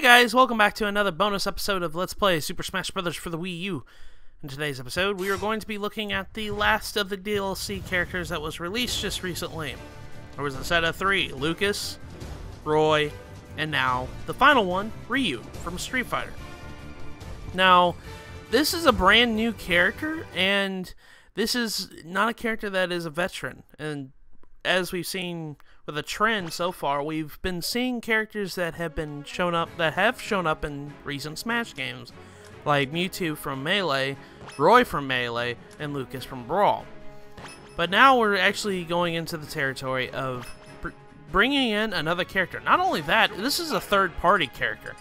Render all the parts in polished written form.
guys, welcome back to another bonus episode of Let's Play Super Smash Bros. For the Wii U. In today's episode, we are going to be looking at the last of the DLC characters that was released just recently. There was a set of 3, Lucas, Roy, and now the final one, Ryu, from Street Fighter. Now, this is a brand new character, and this is not a character that is a veteran. And as we've seen with a trend so far, we've been seeing characters that have shown up in recent Smash games, like Mewtwo from Melee, Roy from Melee, and Lucas from Brawl. But now we're actually going into the territory of bringing in another character. Not only that, this is a third-party character.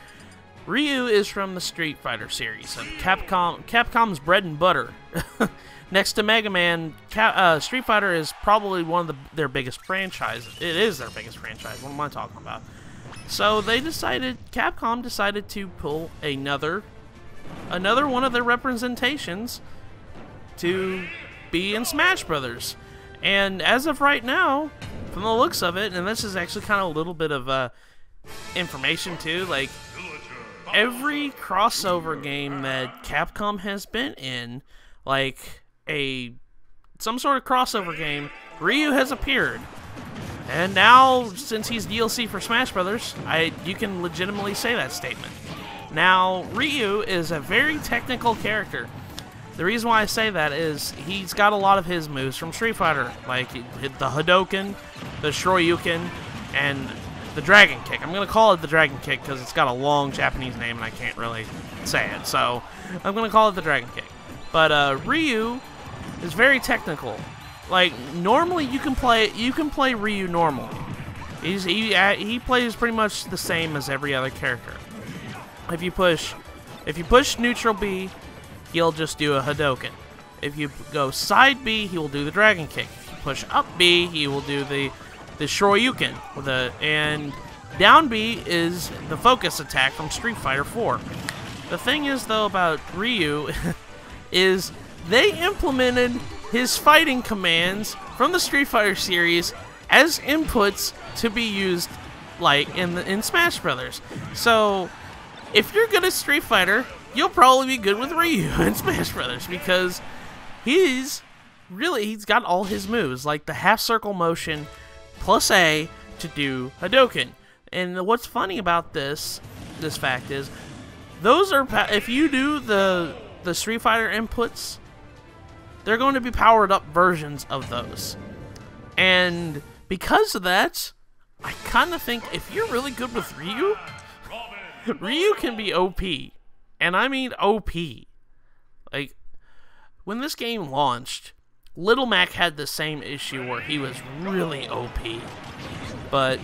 Ryu is from the Street Fighter series, Capcom's bread and butter. Next to Mega Man, Street Fighter is probably one of their biggest franchises. It is their biggest franchise. What am I talking about? So Capcom decided to pull another one of their representations to be in Smash Brothers. And as of right now, from the looks of it, and this is actually kind of a little bit of information too, like every crossover game that Capcom has been in, like some sort of crossover game, Ryu has appeared. And now, since he's DLC for Smash Brothers, you can legitimately say that statement. Now, Ryu is a very technical character. The reason why I say that is he's got a lot of his moves from Street Fighter, like the Hadouken, the Shoryuken, and the Dragon Kick. I'm going to call it the Dragon Kick because it's got a long Japanese name and I can't really say it, so I'm going to call it the Dragon Kick. But Ryu is very technical. Like, normally you can play Ryu normal. He plays pretty much the same as every other character. If you push neutral B, he'll just do a Hadouken. If you go side B, he will do the Dragon Kick. If you push up B, he will do the Shoryuken and down B is the focus attack from Street Fighter 4. The thing is though about Ryu is they implemented his fighting commands from the Street Fighter series as inputs to be used like in Smash Brothers. So if you're good at Street Fighter, you'll probably be good with Ryu in Smash Brothers because he's got all his moves, like the half circle motion plus A to do Hadouken. And what's funny about this fact is those are, if you do the Street Fighter inputs, they're going to be powered up versions of those. And because of that, I kind of think if you're really good with Ryu, Ryu can be OP. And I mean OP. Like, when this game launched, Little Mac had the same issue where he was really OP. But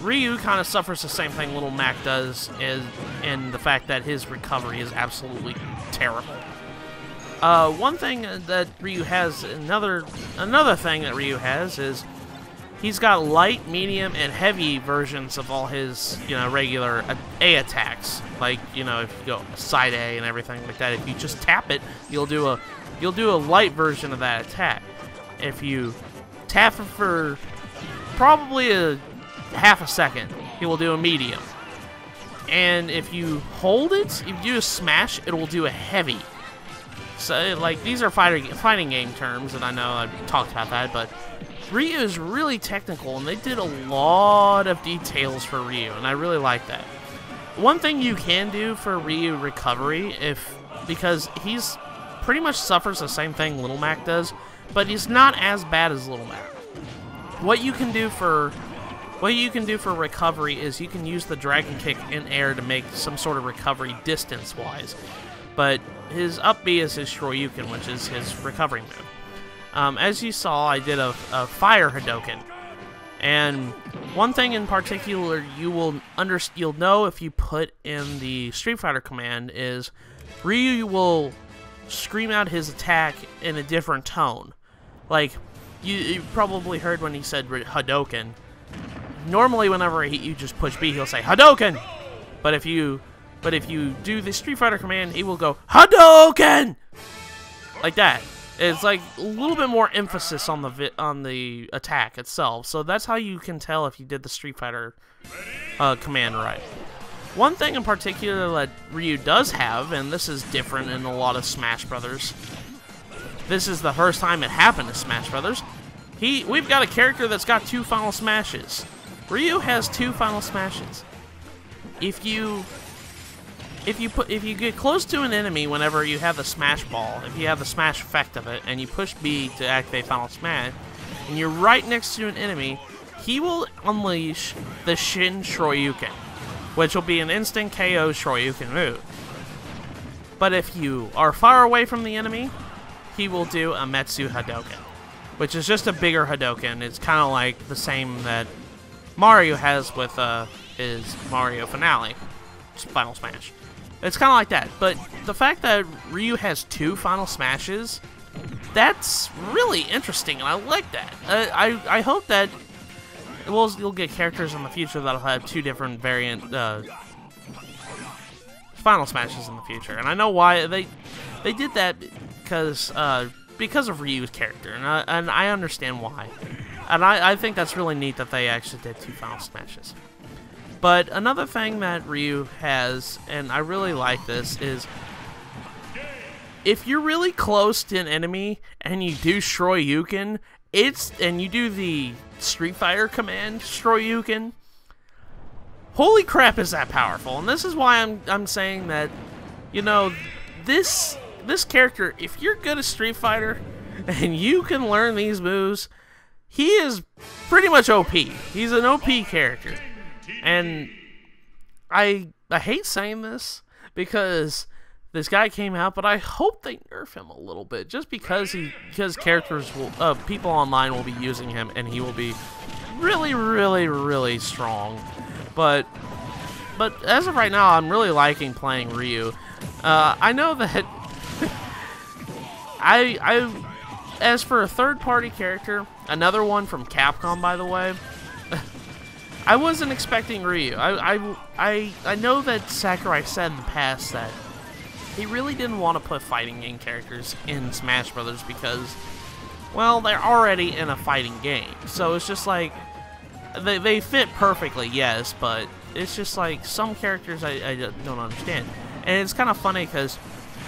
Ryu kind of suffers the same thing Little Mac does, in the fact that his recovery is absolutely terrible. One thing that Ryu has, another thing that Ryu has is he's got light, medium, and heavy versions of all his, regular A attacks. Like, if you go side A and everything like that, if you just tap it, you'll do a light version of that attack. If you tap it for probably a half a second, he will do a medium. And if you hold it, if you do a smash, it will do a heavy. So, like, these are fighting game terms, and I know I've talked about that, but Ryu is really technical, and they did a lot of details for Ryu, and I really like that. One thing you can do for Ryu recovery, because he's pretty much suffers the same thing Little Mac does, but he's not as bad as Little Mac. What you can do for recovery is you can use the Dragon Kick in air to make some sort of recovery distance-wise. But his up B is his Shoryuken, which is his recovery move. As you saw, I did a fire Hadouken. And one thing in particular you'll know if you put in the Street Fighter command is Ryu will scream out his attack in a different tone. Like, you probably heard when he said Hadouken. Normally, whenever you just push B, he'll say Hadouken. But if you do the Street Fighter command, he will go Hadouken, like that. It's like a little bit more emphasis on the attack itself. So that's how you can tell if you did the Street Fighter command right. One thing in particular that Ryu does have, and this is different in a lot of Smash Brothers. This is the first time it happened to Smash Brothers. We've got a character that's got 2 final smashes. Ryu has 2 final smashes. If you get close to an enemy whenever you have the smash ball, if you have the smash effect of it, and you push B to activate final smash, and you're right next to an enemy, he will unleash the Shin Shoryuken, which will be an instant KO Shoryuken move. But if you are far away from the enemy, he will do a Metsu Hadoken, which is just a bigger Hadoken. It's kind of like the same that Mario has with his Mario Finale, Final Smash. It's kind of like that, but the fact that Ryu has 2 final smashes, that's really interesting, and I like that. I hope that you'll get characters in the future that'll have 2 different variant final smashes in the future, and I know why they did that because of Ryu's character, and I understand why, and I think that's really neat that they actually did 2 final smashes. But another thing that Ryu has, and I really like this, is if you're really close to an enemy and you do Shoryuken, and you do the Street Fighter command Shoryuken, holy crap, is that powerful! And this is why I'm saying that, you know, this character, if you're good at Street Fighter and you can learn these moves, he is pretty much OP. He's an OP character. And I hate saying this because this guy came out, but I hope they nerf him a little bit, just because characters will, people online will be using him, and he will be really, really, really strong. But as of right now, I'm really liking playing Ryu. I know that as for a third-party character, another one from Capcom, by the way. I wasn't expecting Ryu. I know that Sakurai said in the past that he really didn't want to put fighting game characters in Smash Brothers because, well, they're already in a fighting game. So it's just like, they fit perfectly, yes, but it's just like some characters I don't understand. And it's kind of funny because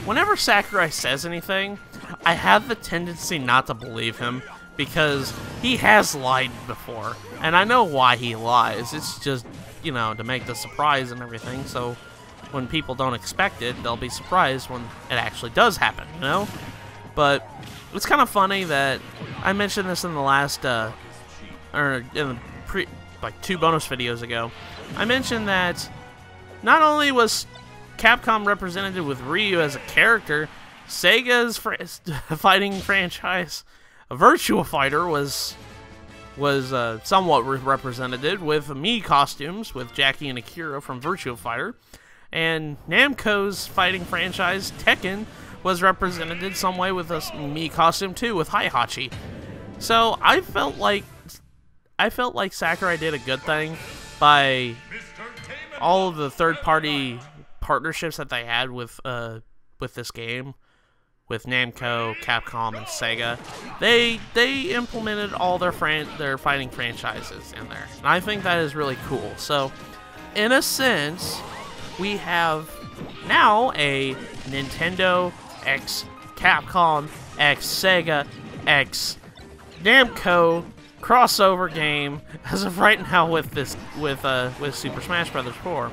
whenever Sakurai says anything, I have the tendency not to believe him, because he has lied before, and I know why he lies. It's just, you know, to make the surprise and everything, so when people don't expect it, they'll be surprised when it actually does happen, you know? But it's kind of funny that I mentioned this in the last, or in the like 2 bonus videos ago. I mentioned that not only was Capcom represented with Ryu as a character, Sega's fighting franchise, Virtua Fighter, was somewhat represented with Mii costumes with Jackie and Akira from Virtua Fighter, and Namco's fighting franchise Tekken was represented some way with a Mii costume too with Heihachi. So I felt like Sakurai did a good thing by all of the third-party partnerships that they had with this game, with Namco, Capcom, and Sega. They implemented all their fighting franchises in there, and I think that is really cool. So, in a sense, we have now a Nintendo x Capcom x Sega x Namco crossover game as of right now with Super Smash Bros. 4.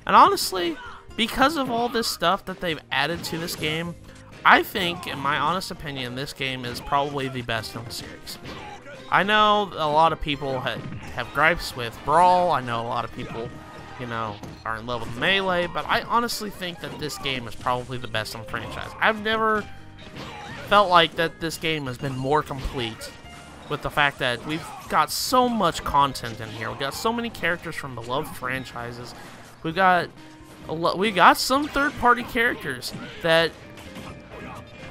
And honestly, because of all this stuff that they've added to this game, I think, in my honest opinion, this game is probably the best in the series. I know a lot of people have gripes with Brawl. I know a lot of people, you know, are in love with Melee, but I honestly think that this game is probably the best in the franchise. I've never felt like that this game has been more complete, with the fact that we've got so much content in here. We've got so many characters from beloved franchises. We got some third-party characters that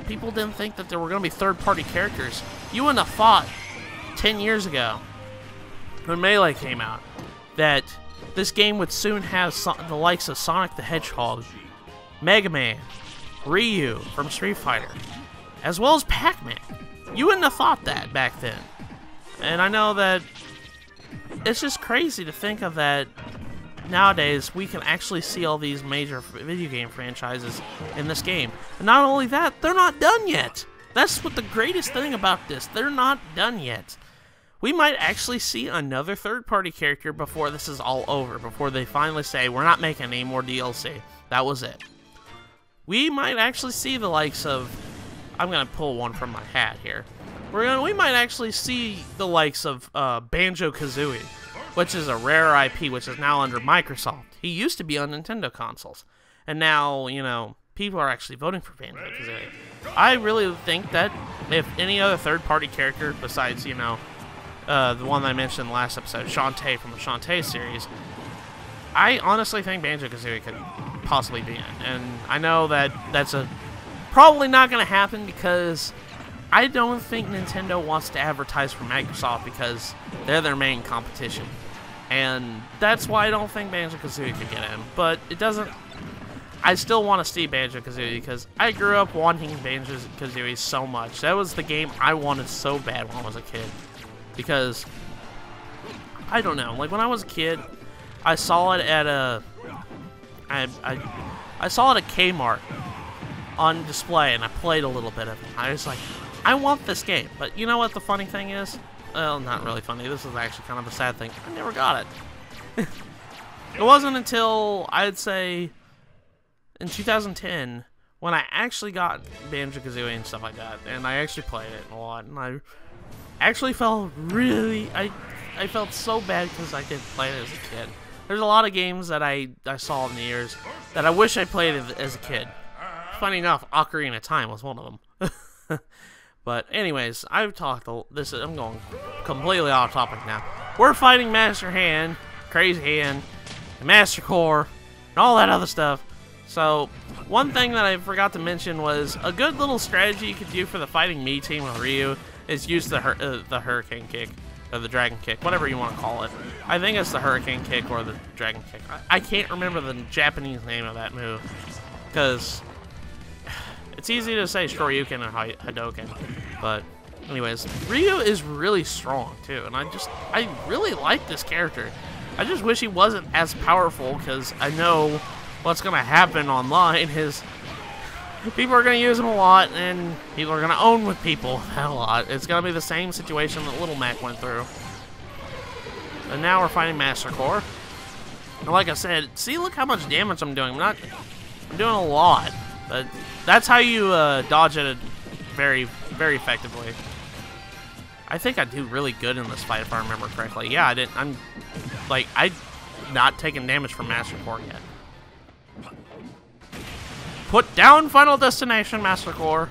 people didn't think that there were going to be third-party characters. You wouldn't have thought 10 years ago, when Melee came out, that this game would soon have the likes of Sonic the Hedgehog, Mega Man, Ryu from Street Fighter, as well as Pac-Man. You wouldn't have thought that back then. And I know that it's just crazy to think of that nowadays we can actually see all these major video game franchises in this game. And not only that, they're not done yet. That's what the greatest thing about this. They're not done yet. We might actually see another third-party character before this is all over, before they finally say, we're not making any more DLC. That was it. We might actually see the likes of... I'm going to pull one from my hat here. We might actually see the likes of Banjo-Kazooie, which is a rare IP, which is now under Microsoft. He used to be on Nintendo consoles. And now, you know, people are actually voting for Banjo-Kazooie. I really think that if any other third-party character besides, you know, the one that I mentioned in the last episode, Shantae from the Shantae series, I honestly think Banjo-Kazooie could possibly be in. And I know that that's probably not going to happen because I don't think Nintendo wants to advertise for Microsoft because they're their main competition. And that's why I don't think Banjo-Kazooie could get in. But it doesn't... I still want to see Banjo-Kazooie because I grew up wanting Banjo-Kazooie so much. That was the game I wanted so bad when I was a kid. Because, I don't know, like when I was a kid, I saw it at a... I saw it at Kmart on display, and I played a little bit of it. I was like, I want this game. But you know what the funny thing is? Well, not really funny. This is actually kind of a sad thing. I never got it. It wasn't until, I'd say, in 2010, when I actually got Banjo-Kazooie and stuff like that, and I actually played it a lot, and I actually felt really... I felt so bad because I didn't play it as a kid. There's a lot of games that I saw in the years that I wish I played as a kid. Funny enough, Ocarina of Time was one of them. But anyways, I've talked I'm going completely off topic now. We're fighting Master Hand, Crazy Hand, and Master Core, and all that other stuff. So, one thing that I forgot to mention was a good little strategy you could do for the Fighting Me team with Ryu is use the Hurricane Kick, or the Dragon Kick, whatever you want to call it. I think it's the Hurricane Kick or the Dragon Kick. I can't remember the Japanese name of that move, because it's easy to say Shoryuken and Hadouken, but anyways, Ryu is really strong too, and I really like this character. I just wish he wasn't as powerful, because I know what's going to happen online is people are going to use him a lot, and people are going to own with people a lot. It's going to be the same situation that Little Mac went through. And now we're fighting Master Core. And like I said, see, look how much damage I'm doing. I'm doing a lot, but that's how you dodge it very, very effectively. I think I do really good in this fight if I remember correctly. Yeah, I didn't. I'm not taking damage from Master Core yet. Put down Final Destination, Master Core.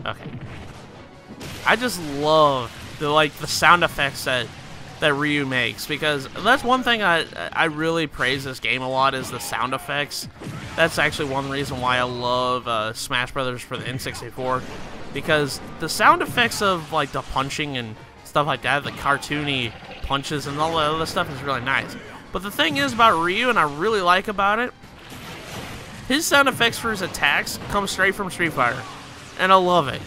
Okay. I just love the sound effects that Ryu makes, because that's one thing I really praise this game a lot is the sound effects. That's actually one reason why I love Smash Brothers for the N64, because the sound effects of like the punching and stuff like that, the cartoony punches and all that other stuff is really nice. But the thing is about Ryu, and I really like about it, his sound effects for his attacks come straight from Street Fighter, and I love it.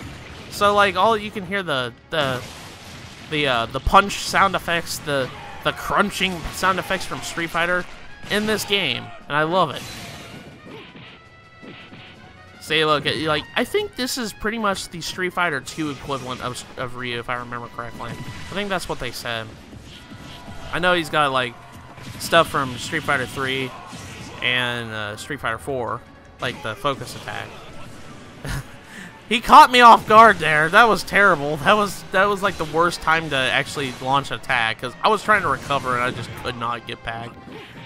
So like all you can hear the punch sound effects, the crunching sound effects from Street Fighter in this game, and I love it. See, look, I think this is pretty much the Street Fighter 2 equivalent of Ryu, if I remember correctly. I think that's what they said. I know he's got like stuff from Street Fighter 3 and Street Fighter 4, like the focus attack. He caught me off guard there. That was terrible. That was like the worst time to actually launch an attack, because I was trying to recover and I just could not get back.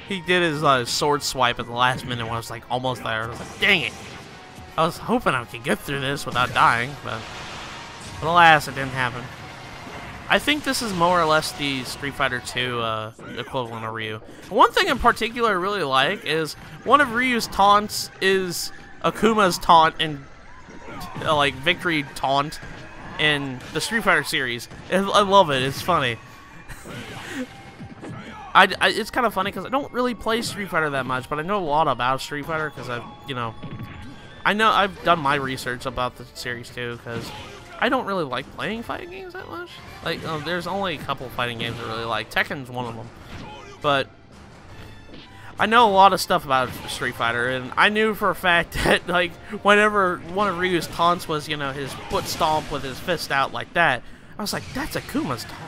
He did his sword swipe at the last minute when I was like almost there. I was like, dang it. I was hoping I could get through this without dying, but alas, it didn't happen. I think this is more or less the Street Fighter 2 equivalent of Ryu. One thing in particular I really like is one of Ryu's taunts is Akuma's taunt and like victory taunt in the Street Fighter series. I love it. It's funny. It's kind of funny because I don't really play Street Fighter that much, but I know a lot about Street Fighter because I've done my research about the series too, because I don't really like playing fighting games that much. Like, there's only a couple fighting games I really like. Tekken's one of them. But I know a lot of stuff about Street Fighter, and I knew for a fact that, like, whenever one of Ryu's taunts was, you know, his foot stomp with his fist out like that, I was like, that's Akuma's taunt.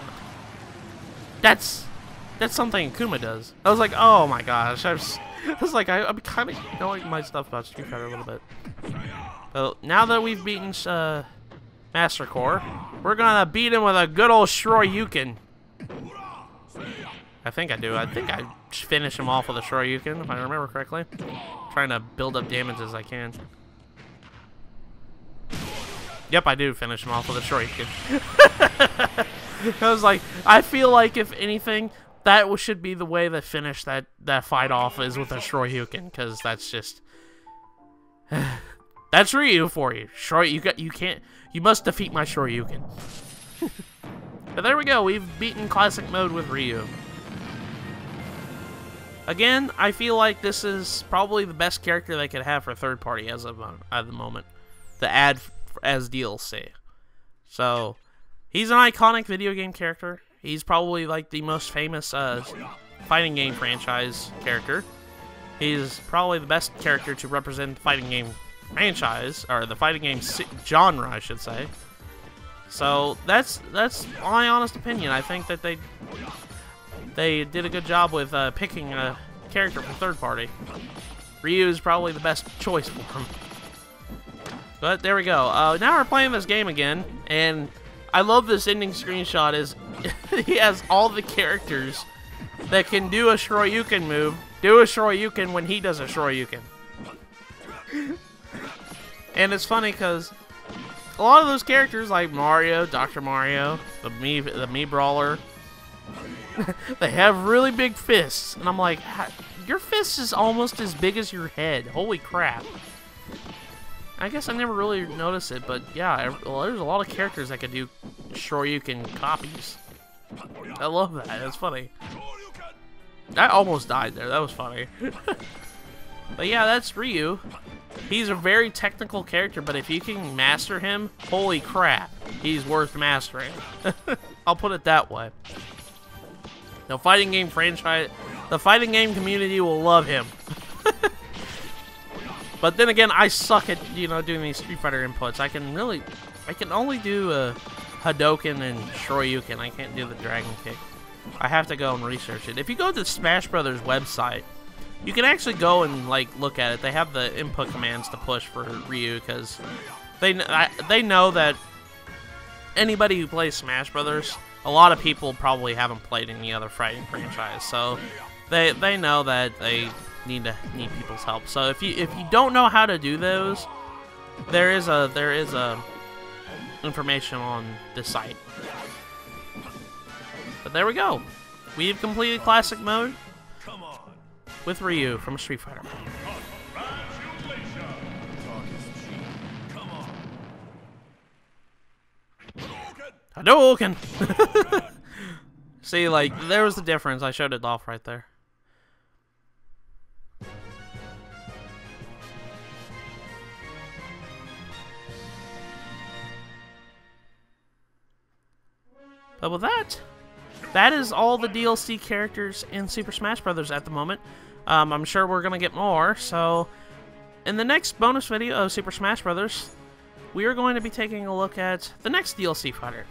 That's something Akuma does. I was like, oh my gosh. I'm kind of knowing my stuff about Street Fighter a little bit. So now that we've beaten Master Core, we're gonna beat him with a good old Shoryuken. I think I do. I think I finish him off with a Shoryuken, if I remember correctly. Trying to build up damage as I can. Yep, I do finish him off with a Shoryuken. I was like, I feel like if anything, that should be the way they finish that fight off, is with a Shoryuken, because that's just that's Ryu for you. You must defeat my Shoryuken. But there we go. We've beaten Classic Mode with Ryu. Again, I feel like this is probably the best character they could have for third party as of at the moment to add as DLC. So, he's an iconic video game character. He's probably like the most famous fighting game franchise character. He's probably the best character to represent the fighting game franchise, or the fighting game genre, I should say. So that's my honest opinion. I think that they did a good job with picking a character from third party. Ryu is probably the best choice for him. But there we go. Now we're playing this game again, and I love this ending screenshot. Is he has all the characters that can do a Shoryuken move, do a Shoryuken when he does a Shoryuken. And it's funny because a lot of those characters, like Mario, Dr. Mario, the Mii Brawler, they have really big fists. And I'm like, your fist is almost as big as your head. Holy crap. I guess I never really noticed it, but yeah, there's a lot of characters that can do Shoryuken copies. I love that. That's funny. I almost died there. That was funny. But yeah, that's Ryu. He's a very technical character, but if you can master him, holy crap, he's worth mastering. I'll put it that way. The fighting game franchise, the fighting game community will love him. But then again, I suck at, you know, doing these Street Fighter inputs. I can only do Hadouken and Shoryuken. I can't do the Dragon Kick. I have to go and research it. If you go to the Smash Brothers website, you can actually go and like look at it. They have the input commands to push for Ryu, because they know that anybody who plays Smash Brothers, a lot of people probably haven't played any other fighting franchise, so they know that they need people's help. So if you don't know how to do those, there is a information on the site. But there we go. We've completed Classic Mode with Ryu from Street Fighter. Hadouken! See, like, there was the difference. I showed it off right there. But with that is all the DLC characters in Super Smash Bros. At the moment. I'm sure we're going to get more, so in the next bonus video of Super Smash Bros., we are going to be taking a look at the next DLC fighter.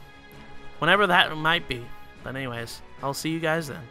Whenever that might be. But anyways, I'll see you guys then.